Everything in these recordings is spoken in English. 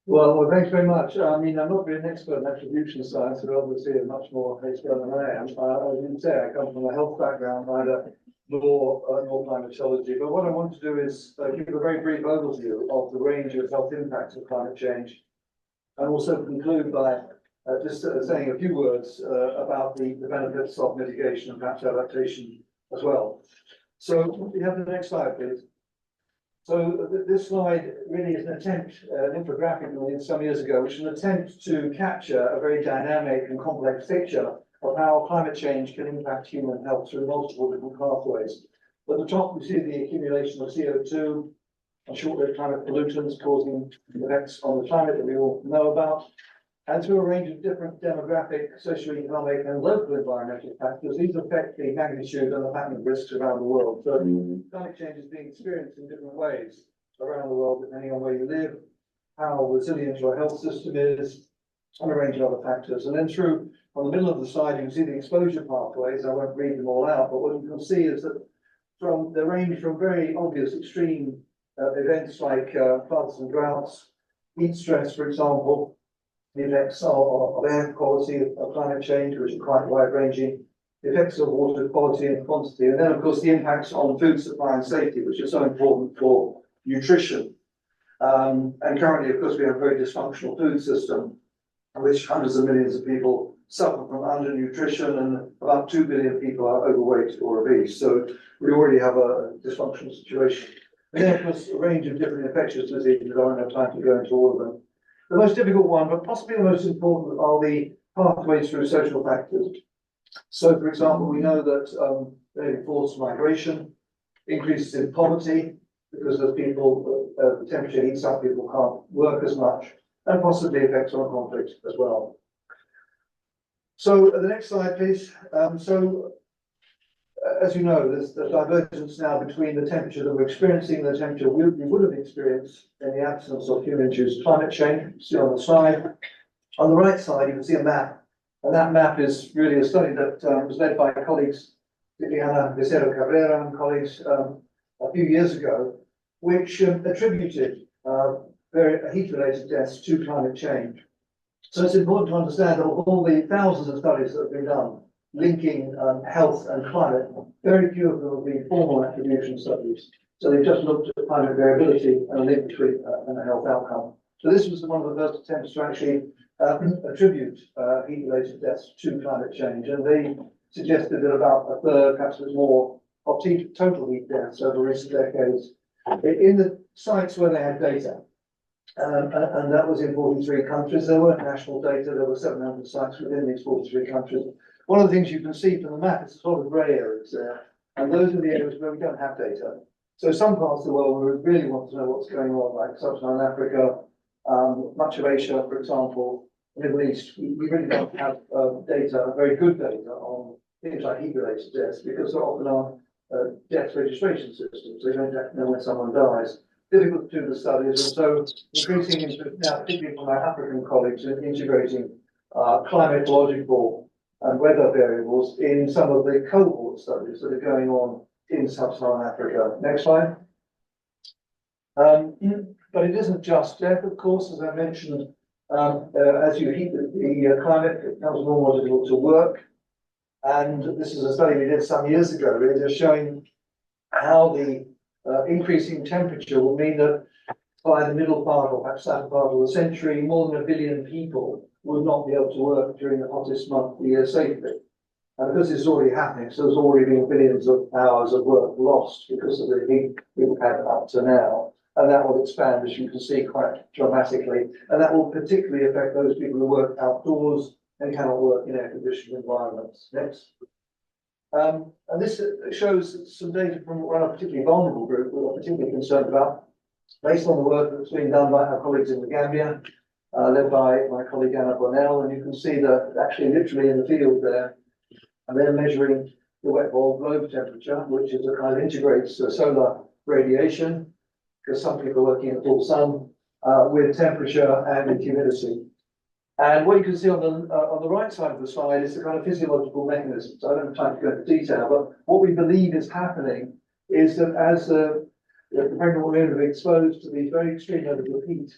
Well, thanks very much. I mean, I'm not really an expert in attribution science, but obviously a much more expert than I am. As you say, I come from a health background, neither law nor climatology. But what I want to do is give a very brief overview of the range of health impacts of climate change, and also conclude by just saying a few words about the benefits of mitigation and perhaps adaptation as well. So we have the next slide, please. So this slide really is an attempt, an infographic we did some years ago, which is an attempt to capture a very dynamic and complex picture of how climate change can impact human health through multiple different pathways. At the top, we see the accumulation of CO2 and short-lived climate pollutants causing effects on the climate that we all know about. And through a range of different demographic, socioeconomic, and local environmental factors, these affect the magnitude and the pattern of risks around the world. So climate change is being experienced in different ways around the world, depending on where you live, how resilient your health system is, and a range of other factors. And then through, on the middle of the slide, you can see the exposure pathways. I won't read them all out, but what you can see is that they range from very obvious extreme events like floods and droughts, heat stress, for example, the effects of air quality of climate change, which are quite wide-ranging, the effects of water quality and quantity, and then, of course, the impacts on food supply and safety, which are so important for nutrition. And currently, of course, we have a very dysfunctional food system, in which hundreds of millions of people suffer from undernutrition, and about 2 billion people are overweight or obese. So we already have a dysfunctional situation. And then, of course, a range of different infectious diseases. I won't have time to go into all of them. The most difficult one, but possibly the most important, are the pathways through social factors. So, for example, we know that there forced migration, increases in poverty, because as people, the temperature heats up, people can't work as much, and possibly effects on conflict as well. So, the next slide, please. As you know, there's the divergence now between the temperature that we're experiencing and the temperature we would have experienced in the absence of human-induced climate change. You see on the slide. On the right side, you can see a map, and that map is really a study that was led by colleagues, Liliana Becerra Cabrera and colleagues a few years ago, which attributed heat-related deaths to climate change. So it's important to understand that of all the thousands of studies that have been done linking health and climate, very few of them have been formal attribution studies. So they've just looked at climate variability and a link between and a health outcome. So this was one of the first attempts to actually attribute heat-related deaths to climate change. And they suggested that about a third, perhaps a bit more, of total heat deaths over recent decades in the sites where they had data. And that was in 43 countries. There weren't national data. There were 700 sites within these 43 countries. One of the things you can see from the map is the sort of grey areas there, and those are the areas where we don't have data. So some parts of the world we really want to know what's going on, like Sub-Saharan Africa, much of Asia, for example, Middle East. We really don't have data, very good data on things like heat-related deaths, because there often are death registration systems. So you don't know when someone dies. Difficult to do the studies, and so increasing now, particularly from our African colleagues, in integrating climatological and weather variables in some of the cohort studies that are going on in Sub-Saharan Africa. Next slide. But it isn't just death, of course, as I mentioned. As you heat the climate, it becomes more difficult to work. And this is a study we did some years ago, really, just showing how the increasing temperature will mean that by the middle part or perhaps latter part of the century, more than 1 billion people would not be able to work during the hottest month of the year safely. And because it's already happening, so there's already been billions of hours of work lost because of the heat we've had up to now. And that will expand, as you can see, quite dramatically. And that will particularly affect those people who work outdoors and cannot work in air-conditioned environments. Next. And this shows some data from one particularly vulnerable group we're particularly concerned about, based on the work that's been done by our colleagues in the Gambia, led by my colleague Anna Bonnell, and you can see that actually literally in the field there, and they're measuring the wet bulb globe temperature, which is a kind of integrates solar radiation, because some people are working in full sun, with temperature and humidity. And what you can see on the right side of the slide is the kind of physiological mechanisms. I don't have time to go into detail, but what we believe is happening is that as the pregnant women are exposed to these very extreme levels of heat,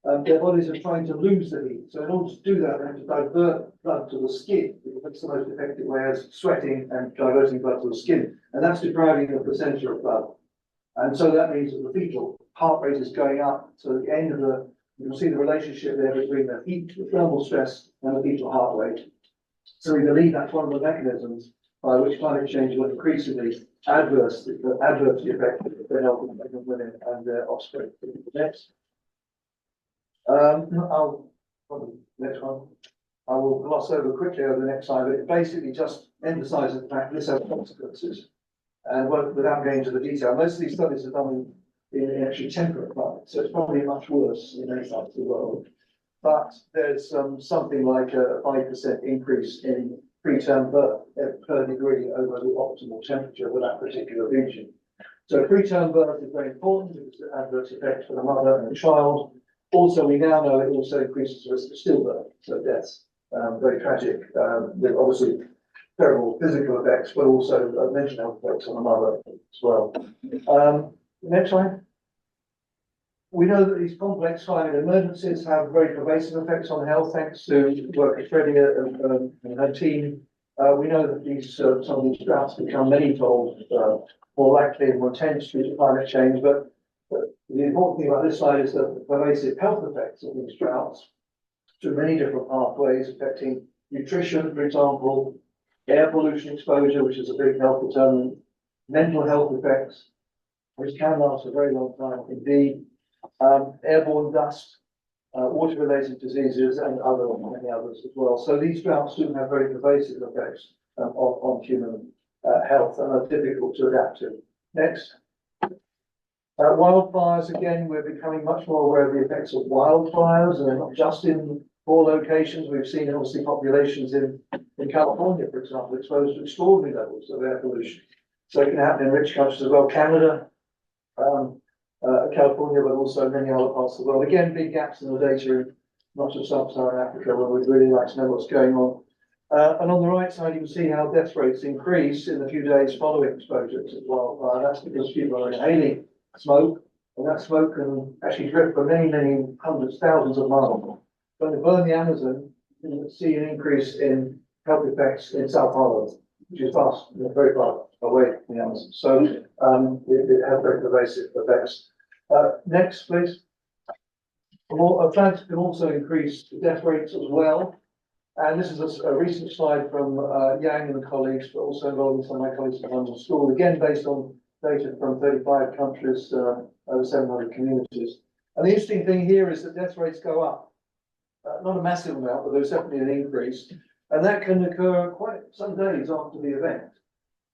their bodies are trying to lose the heat. So in order to do that, they have to divert blood to the skin. That's the most effective way, as sweating and diverting blood to the skin. And that's depriving the placenta of blood. And so that means that the fetal heart rate is going up. So at the end of you can see the relationship there between the heat, the thermal stress, and the fetal heart rate. So we believe that's one of the mechanisms by which climate change will increasingly adversely affect the health of pregnant women and their offspring. Next. Next one. I will gloss over quickly over the next slide, but it basically just emphasises the fact this has consequences. And without going into the detail, most of these studies are done in actually temperate climates, so it's probably much worse in many parts of the world. But there's something like a 5% increase in preterm birth per degree over the optimal temperature for that particular region. So preterm birth is very important because it has adverse effects for the mother and the child. Also, we now know it also increases the risk of stillbirth, so deaths. Very tragic, with obviously terrible physical effects, but also mental health effects on the mother as well. Next slide. We know that these complex climate emergencies have very pervasive effects on health, thanks to work of Freddie and her team. We know that some of these droughts become many-fold more likely and more intense due to climate change, but the important thing about this slide is the pervasive health effects of these droughts through many different pathways affecting nutrition, for example, air pollution exposure, which is a big health determinant, mental health effects, which can last a very long time indeed, airborne dust, water-related diseases, and many others as well. So these droughts do have very pervasive effects on human health and are difficult to adapt to. Next. Wildfires, again, we're becoming much more aware of the effects of wildfires, and they're not just in poor locations. We've seen obviously populations in California, for example, exposed to extraordinary levels of air pollution. So it can happen in rich countries as well, Canada, California, but also many other parts of the world. Again, big gaps in the data, not just sub-Saharan Africa, where we'd really like to know what's going on. And on the right side, you can see how death rates increase in the few days following exposure to wildfire. That's because people are inhaling smoke, and that smoke can actually drift for many, many hundreds, thousands of miles. When they burn the Amazon, you can see an increase in health effects in Sao Paulo, which is very far away from the Amazon. So it has very pervasive effects. Next, please. Plants can also increase death rates as well. And this is a recent slide from Yang and colleagues, but also involving some of my colleagues at London School, again based on data from 35 countries, over 700 communities. And the interesting thing here is that death rates go up. Not a massive amount, but there's definitely an increase. And that can occur quite some days after the event.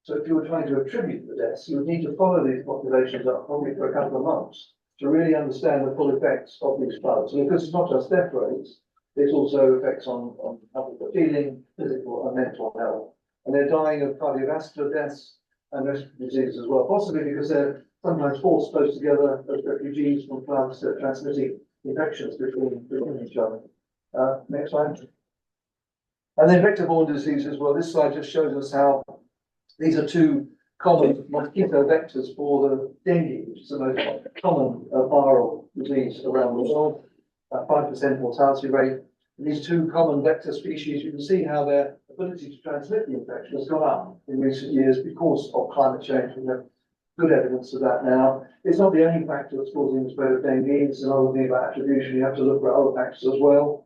So if you were trying to attribute the deaths, you would need to follow these populations up probably for a couple of months to really understand the full effects of these floods. And because it's not just death rates, it's also effects on how people are feeling, physical and mental health. And they're dying of cardiovascular deaths and respiratory disease as well, possibly because they're sometimes forced close together as refugees from floods that are transmitting infections between each other. Next slide. And then vector-borne diseases, well, this slide just shows us how these are two common mosquito vectors for the dengue, which is the most common viral disease around the world, at 5% mortality rate. And these two common vector species, you can see how their ability to transmit the infection has gone up in recent years because of climate change. We have good evidence of that now. It's not the only factor that's causing the spread of dengue. It's another thing about attribution. You have to look for other factors as well.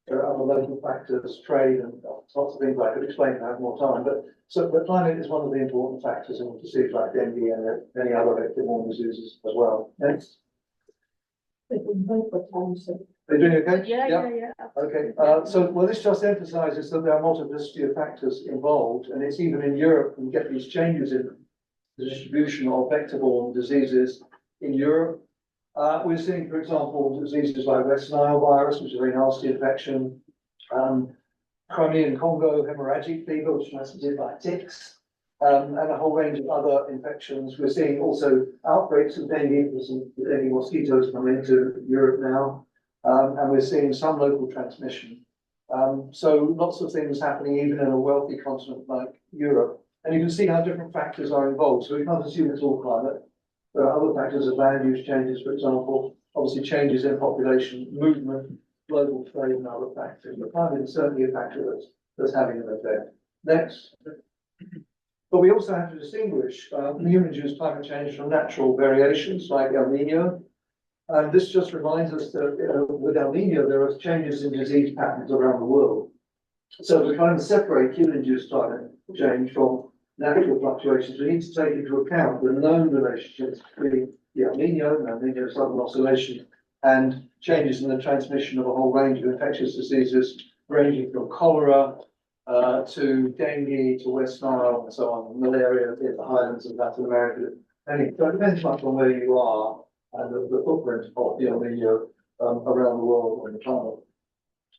There are other local factors, trade, and lots of things I could explain if I have more time. But climate is one of the important factors in disease like dengue and many other vector-borne diseases as well. Next. Are you doing okay? Yeah. Okay. Well, this just emphasises that there are a multiplicity of factors involved, and it's even in Europe we get these changes in the distribution of vector-borne diseases in Europe. We're seeing, for example, diseases like West Nile virus, which is a very nasty infection, Crimean Congo hemorrhagic fever, which is transmitted by ticks, and a whole range of other infections. We're seeing also outbreaks of dengue, because some dengue mosquitoes come into Europe now, and we're seeing some local transmission. So lots of things happening even in a wealthy continent like Europe. And you can see how different factors are involved. So we can't assume it's all climate. There are other factors of land use changes, for example, obviously changes in population movement, global trade and other factors. But climate is certainly a factor that's having an effect. Next. But we also have to distinguish human-induced climate change from natural variations like El Nino. And this just reminds us that with El Nino, there are changes in disease patterns around the world. So we're trying to separate human-induced climate change from natural fluctuations. We need to take into account the known relationships between the El Nino Southern Oscillation, and changes in the transmission of a whole range of infectious diseases, ranging from cholera to dengue to West Nile and so on, malaria in the highlands of Latin America. And so it depends much on where you are and the footprint of the El Nino around the world and the climate.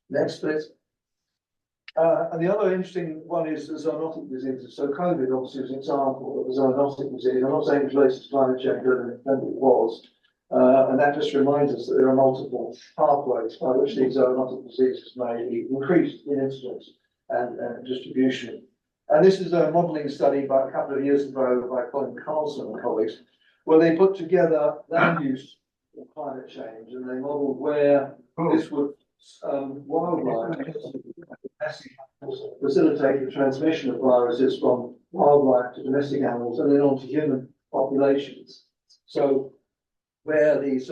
Next, please. And the other interesting one is the zoonotic diseases. So COVID obviously is an example of a zoonotic disease. I'm not saying it's related to climate change, but it was. And that just reminds us that there are multiple pathways by which these zoonotic diseases may be increased in incidence and distribution. And this is a modelling study by a couple of years ago by Colin Carlson and colleagues, where they put together land use and climate change, and they modelled where this would wildlife facilitate the transmission of viruses from wildlife to domestic animals and then on to human populations. So where these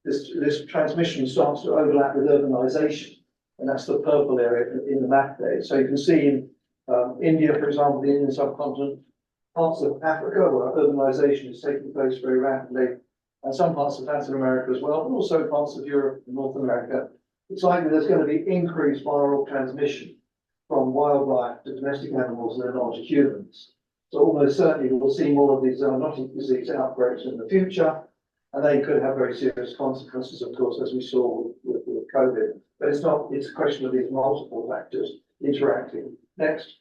this transmission starts to overlap with urbanisation, and that's the purple area in the map there. So you can see in India, for example, the Indian subcontinent, parts of Africa where urbanisation is taking place very rapidly, and some parts of Latin America as well, but also parts of Europe and North America. It's likely there's going to be increased viral transmission from wildlife to domestic animals and then on to humans. So almost certainly we'll see more of these zoonotic disease outbreaks in the future, and they could have very serious consequences, of course, as we saw with COVID. But it's a question of these multiple factors interacting. Next.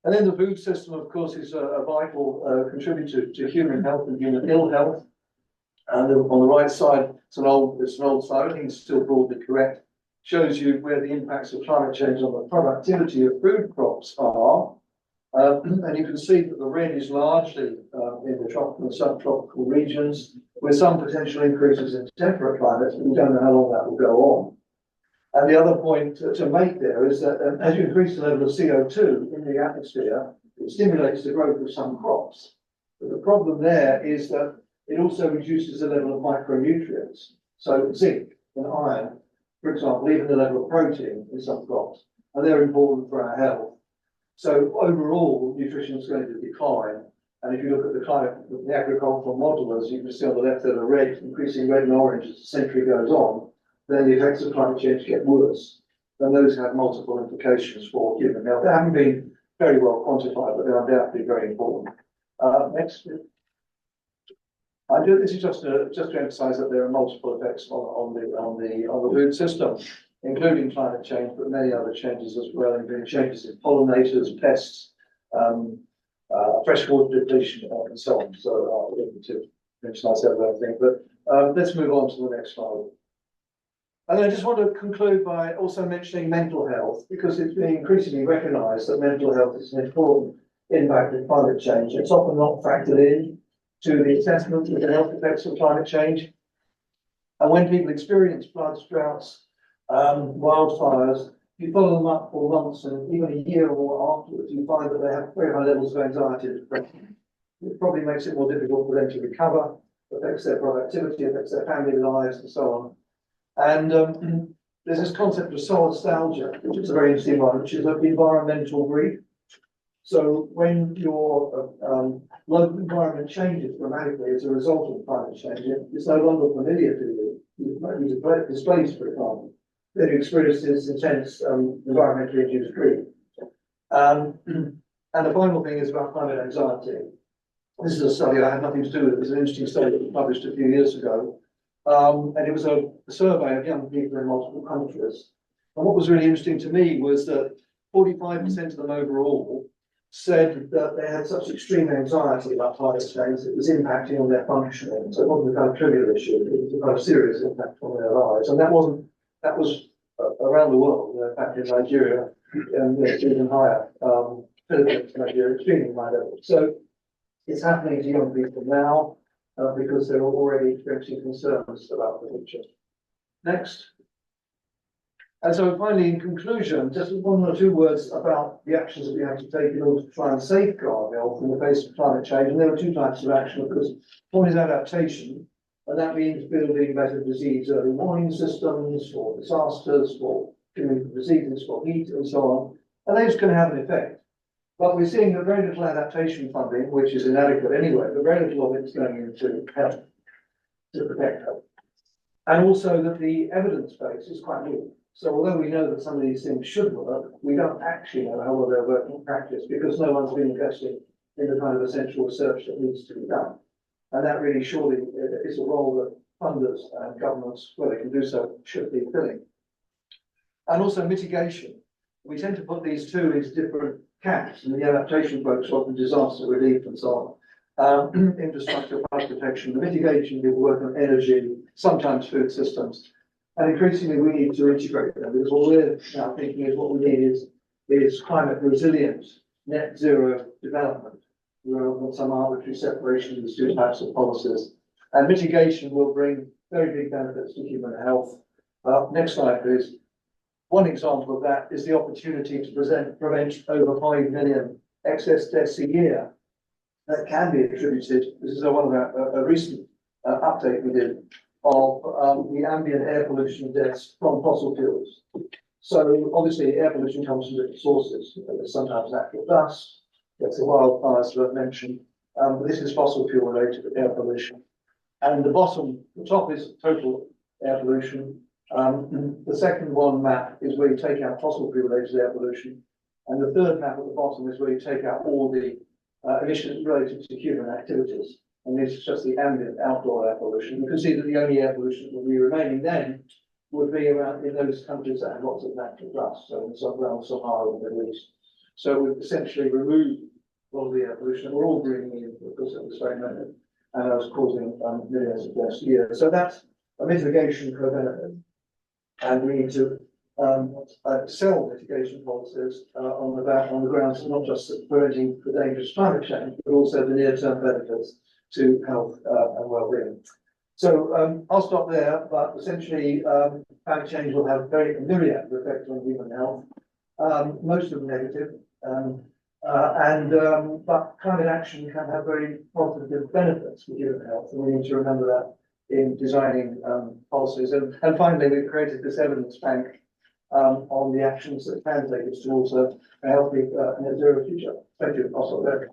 And then the food system, of course, is a vital contributor to human health and human ill health. And on the right side, it's an old slide, I think it's still broadly correct, shows you where the impacts of climate change on the productivity of food crops are. And you can see that the red is largely in the tropical and subtropical regions, with some potential increases in temperate climates, but we don't know how long that will go on. And the other point to make there is that as you increase the level of CO2 in the atmosphere, it stimulates the growth of some crops. But the problem there is that it also reduces the level of micronutrients. So zinc and iron, for example, even the level of protein in some crops, and they're important for our health. So overall, nutrition is going to decline. And if you look at the climate, the agricultural modelers, you can see on the left there the red, increasing red and orange as the century goes on, then the effects of climate change get worse. And those have multiple implications for human health. They haven't been very well quantified, but they're undoubtedly very important. Next. This is just to emphasise that there are multiple effects on the food system, including climate change, but many other changes as well, including changes in pollinators, pests, freshwater depletion, and so on. So I'll get to emphasise everything, but let's move on to the next slide. And I just want to conclude by also mentioning mental health, because it's been increasingly recognised that mental health is an important impact of climate change. It's often not factored in to the assessment of the health effects of climate change. And when people experience floods, droughts, wildfires, if you follow them up for months and even a year or more afterwards, you find that they have very high levels of anxiety and depression. It probably makes it more difficult for them to recover, affects their productivity, affects their family lives, and so on. And there's this concept of solastalgia, which is a very interesting one, which is of environmental grief. So when your local environment changes dramatically as a result of climate change, it's no longer familiar to you. You might be displaced, for example. Then you experience this intense environmentally induced grief. And the final thing is about climate anxiety. This is a study I had nothing to do with. It was an interesting study that was published a few years ago. And it was a survey of young people in multiple countries. And what was really interesting to me was that 45% of them overall said that they had such extreme anxiety about climate change that it was impacting on their functioning. So it wasn't a kind of trivial issue, it was a kind of serious impact on their lives. And that was around the world, in fact in Nigeria, and even higher, Philippines, Nigeria, extremely high levels. So it's happening to young people now. because they're already experiencing concerns about the future. Next. And so finally, in conclusion, just one or two words about the actions that we have to take in order to try and safeguard health in the face of climate change. And there are two types of action, of course. One is adaptation, and that means building better disease early warning systems for disasters, for communicable diseases, for heat, and so on. And those can have an effect. But we're seeing that very little adaptation funding, which is inadequate anyway, but very little of it is going into health, to protect health. And also that the evidence base is quite weak. So although we know that some of these things should work, we don't actually know how well they're working in practice because no one's been investing in the kind of essential research that needs to be done. And that really surely is a role that funders and governments, where they can do so, should be filling. And also mitigation. We tend to put these two into different camps, and the adaptation folks often disaster relief and so on. Infrastructure, fire protection, the mitigation will work on energy, sometimes food systems. And increasingly we need to integrate them because what we're now thinking is what we need is climate resilient, net zero development. Rather than some arbitrary separation of these two types of policies. And mitigation will bring very big benefits to human health. Next slide, please. One example of that is the opportunity to prevent over 5 million excess deaths a year that can be attributed. This is one of a recent update we did of the ambient air pollution deaths from fossil fuels. So obviously air pollution comes from different sources. There's sometimes natural dust. It's the wildfires that I've mentioned, but this is fossil fuel related air pollution. And the top is total air pollution. The second one map is where you take out fossil fuel related air pollution. And the third map at the bottom is where you take out all the emissions related to human activities. And this is just the ambient outdoor air pollution. You can see that the only air pollution that will be remaining then would be around in those countries that have lots of natural dust, so in around Sahara and the Middle East. So we've essentially removed all the air pollution that we're all breathing in because of this very method, and that was causing millions of deaths a year. So that's a mitigation co-benefit, and we need to sell mitigation policies on the grounds not just preventing the dangerous climate change, but also the near-term benefits to health and well-being. So I'll stop there, but essentially climate change will have very myriad effects on human health, most of them negative. But climate action can have very positive benefits for human health, and we need to remember that in designing policies. And finally, we've created this evidence bank on the actions that can take us towards a healthy net zero future. Thank you. I'll stop there.